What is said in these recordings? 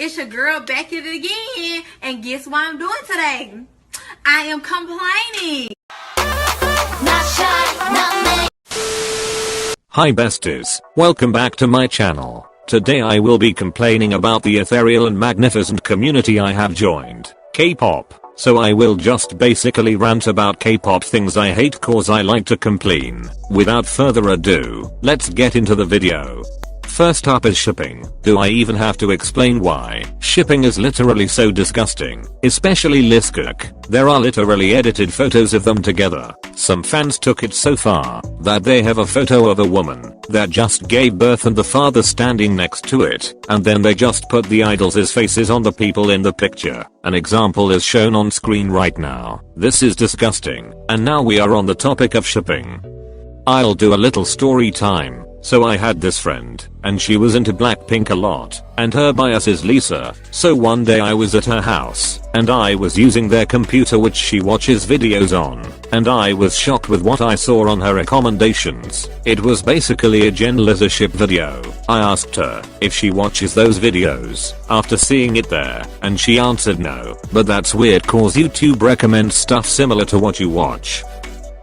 it's your girl back at it again, and guess what I'm doing today? I am complaining. Not shy, not me. Hi besties, welcome back to my channel. Today I will be complaining about the ethereal and magnificent community I have joined, K-pop. So I will just basically rant about K-pop things I hate cause I like to complain. Without further ado, let's get into the video. First up is shipping. Do I even have to explain why? Shipping is literally so disgusting, especially Liskuk. There are literally edited photos of them together. Some fans took it so far that they have a photo of a woman that just gave birth and the father standing next to it, and then they just put the idols' faces on the people in the picture. An example is shown on screen right now. This is disgusting. And now we are on the topic of shipping. I'll do a little story time. So I had this friend, and she was into Blackpink a lot, and her bias is Lisa. So one day I was at her house, and I was using their computer which she watches videos on, and I was shocked with what I saw on her recommendations. It was basically a genderless ship video. I asked her if she watches those videos after seeing it there, and she answered no. But that's weird cause YouTube recommends stuff similar to what you watch.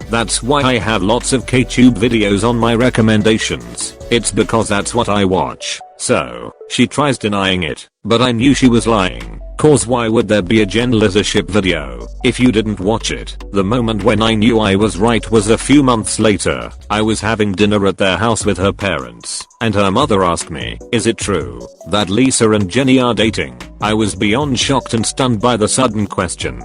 That's why I have lots of K-tube videos on my recommendations. It's because that's what I watch. So, she tries denying it, but I knew she was lying. Cause why would there be a genderless ship video if you didn't watch it? The moment when I knew I was right was a few months later. I was having dinner at their house with her parents, and her mother asked me, is it true that Lisa and Jennie are dating? I was beyond shocked and stunned by the sudden question.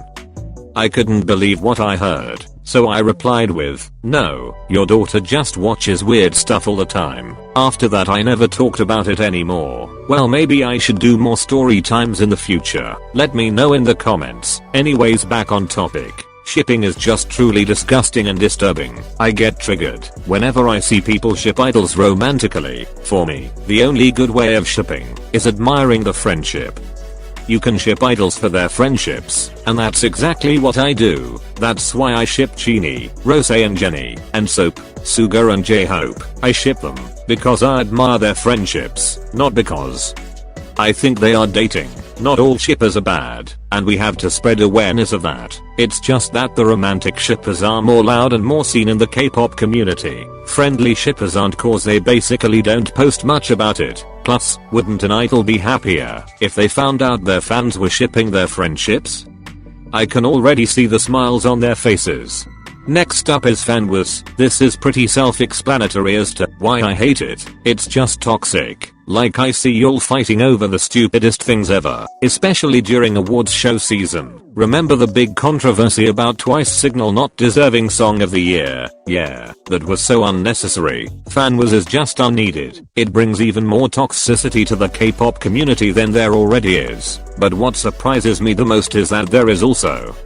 I couldn't believe what I heard. So I replied with, no, your daughter just watches weird stuff all the time. After that I never talked about it anymore. Well, maybe I should do more story times in the future. Let me know in the comments. Anyways, back on topic. Shipping is just truly disgusting and disturbing. I get triggered whenever I see people ship idols romantically. For me, the only good way of shipping is admiring the friendship. You can ship idols for their friendships, and that's exactly what I do. That's why I ship Genie, Rose and Jennie, and Soap, Suga and J-Hope. I ship them because I admire their friendships, not because I think they are dating. Not all shippers are bad, and we have to spread awareness of that. It's just that the romantic shippers are more loud and more seen in the K-pop community. Friendly shippers aren't cause they basically don't post much about it. Plus, wouldn't an idol be happier if they found out their fans were shipping their friendships? I can already see the smiles on their faces. Next up is fanwars. This is pretty self-explanatory as to why I hate it. It's just toxic. Like I see y'all fighting over the stupidest things ever, especially during awards show season. Remember the big controversy about Twice Signal not deserving Song of the Year? Yeah, that was so unnecessary. Fanwars is just unneeded. It brings even more toxicity to the K-pop community than there already is. But what surprises me the most is that there is also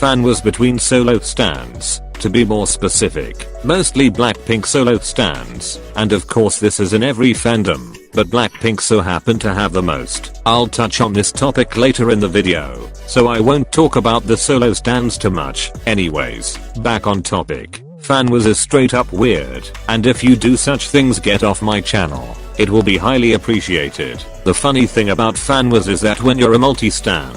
fanwars between solo stans. To be more specific, mostly Blackpink solo stans, and of course this is in every fandom, but Blackpink so happen to have the most. I'll touch on this topic later in the video, so I won't talk about the solo stans too much. Anyways, back on topic. Fanwars is straight up weird, and if you do such things, get off my channel. It will be highly appreciated. The funny thing about fanwars is that when you're a multi-stan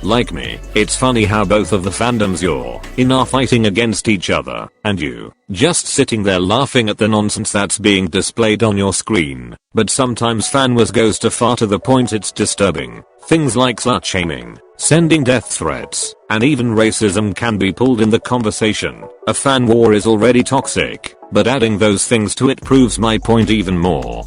like me, it's funny how both of the fandoms you're in are fighting against each other, and you just sitting there laughing at the nonsense that's being displayed on your screen. But sometimes fanwars goes too far to the point it's disturbing. Things like slut shaming, sending death threats, and even racism can be pulled in the conversation. A fan war is already toxic, but adding those things to it proves my point even more.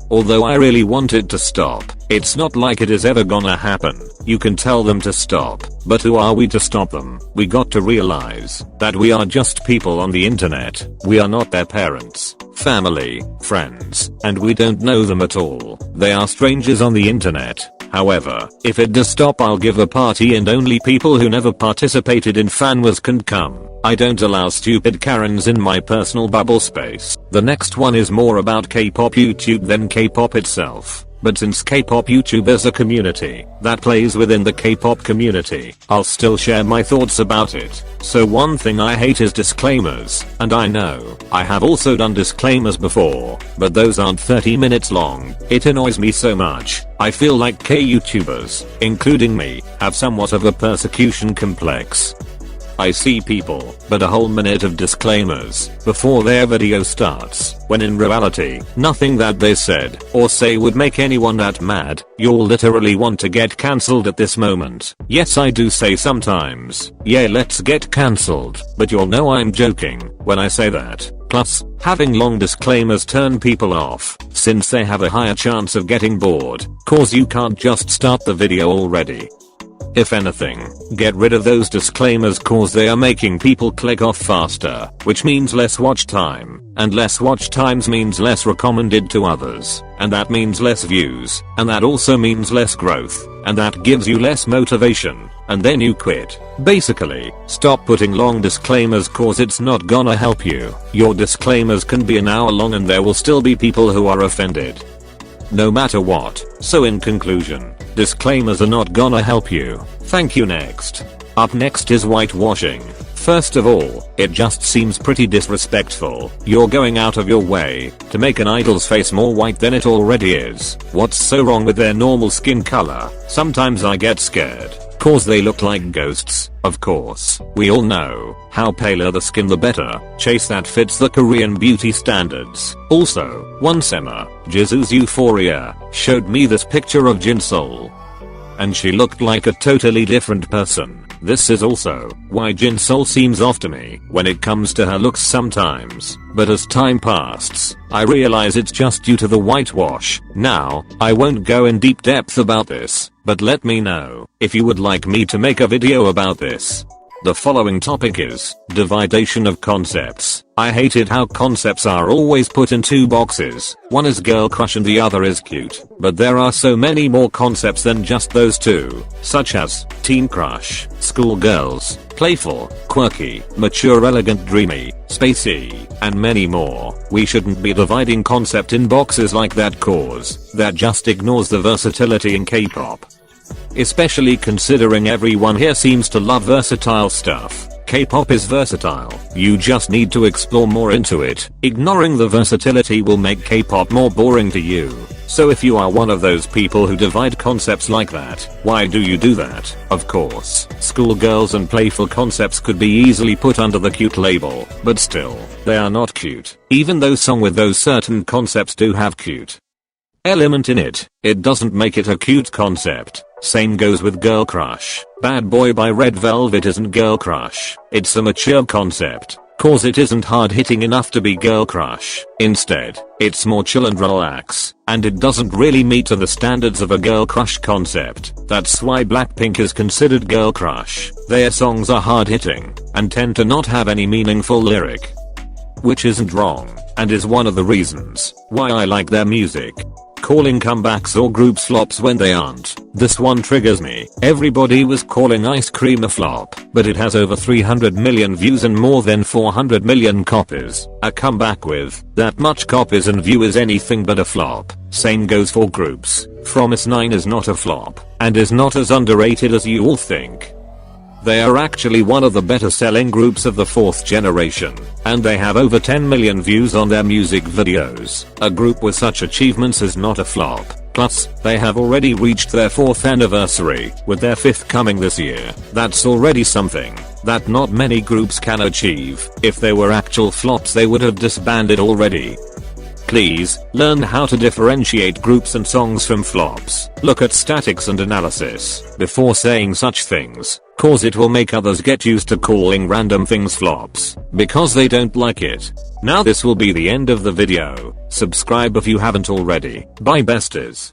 Although I really want it to stop, it's not like it is ever gonna happen. You can tell them to stop, but who are we to stop them? We got to realize that we are just people on the internet. We are not their parents, family, friends, and we don't know them at all. They are strangers on the internet. However, if it does stop, I'll give a party and only people who never participated in fanwars can come. I don't allow stupid Karens in my personal bubble space. The next one is more about K-pop YouTube than K-pop itself. But since K-pop YouTube is a community that plays within the K-pop community, I'll still share my thoughts about it. So one thing I hate is disclaimers, and I know I have also done disclaimers before, but those aren't 30 minutes long. It annoys me so much. I feel like K-YouTubers, including me, have somewhat of a persecution complex. I see people, but a whole minute of disclaimers before their video starts, when in reality, nothing that they said or say would make anyone that mad. You'll literally want to get cancelled at this moment. Yes, I do say sometimes, yeah, let's get cancelled, but you'll know I'm joking when I say that. Plus, having long disclaimers turn people off, since they have a higher chance of getting bored, cause you can't just start the video already. If anything, get rid of those disclaimers cause they are making people click off faster, which means less watch time, and less watch times means less recommended to others, and that means less views, and that also means less growth, and that gives you less motivation, and then you quit. Basically, stop putting long disclaimers cause it's not gonna help you. Your disclaimers can be an hour long and there will still be people who are offended. No matter what. So in conclusion, disclaimers are not gonna help you. Thank you. Next. Up next is whitewashing. First of all, it just seems pretty disrespectful. You're going out of your way to make an idol's face more white than it already is. What's so wrong with their normal skin color? Sometimes I get scared, cause they look like ghosts. Of course, we all know how paler the skin the better. Chase that fits the Korean beauty standards. Also, one summer, Jisoo's Euphoria showed me this picture of Jinsol, and she looked like a totally different person. This is also why Jinsol seems off to me when it comes to her looks sometimes, but as time passes, I realize it's just due to the whitewash. Now, I won't go in deep depth about this, but let me know if you would like me to make a video about this. The following topic is dividation of concepts. I hated how concepts are always put in two boxes. One is girl crush and the other is cute. But there are so many more concepts than just those two, such as teen crush, schoolgirls, playful, quirky, mature, elegant, dreamy, spacey, and many more. We shouldn't be dividing concept in boxes like that cause that just ignores the versatility in K-pop. Especially considering everyone here seems to love versatile stuff. K-pop is versatile. You just need to explore more into it. Ignoring the versatility will make K-pop more boring to you. So if you are one of those people who divide concepts like that, why do you do that? Of course, schoolgirls and playful concepts could be easily put under the cute label, but still, they are not cute. Even though some with those certain concepts do have cute element in it, it doesn't make it a cute concept. Same goes with girl crush. Bad Boy by Red Velvet isn't girl crush. It's a mature concept, cause it isn't hard hitting enough to be girl crush. Instead, it's more chill and relax, and it doesn't really meet to the standards of a girl crush concept. That's why Blackpink is considered girl crush. Their songs are hard hitting, and tend to not have any meaningful lyric. Which isn't wrong, and is one of the reasons why I like their music. Calling comebacks or groups flops when they aren't. This one triggers me. Everybody was calling Ice Cream a flop, but it has over 300 million views and more than 400 million copies. A comeback with that much copies and view is anything but a flop. Same goes for groups. Promise 9 is not a flop, and is not as underrated as you all think. They are actually one of the better selling groups of the 4th generation, and they have over 10 million views on their music videos. A group with such achievements is not a flop. Plus, they have already reached their 4th anniversary, with their 5th coming this year. That's already something that not many groups can achieve. If they were actual flops they would have disbanded already. Please, learn how to differentiate groups and songs from flops. Look at statics and analysis before saying such things, cause it will make others get used to calling random things flops, because they don't like it. Now this will be the end of the video. Subscribe if you haven't already. Bye besties.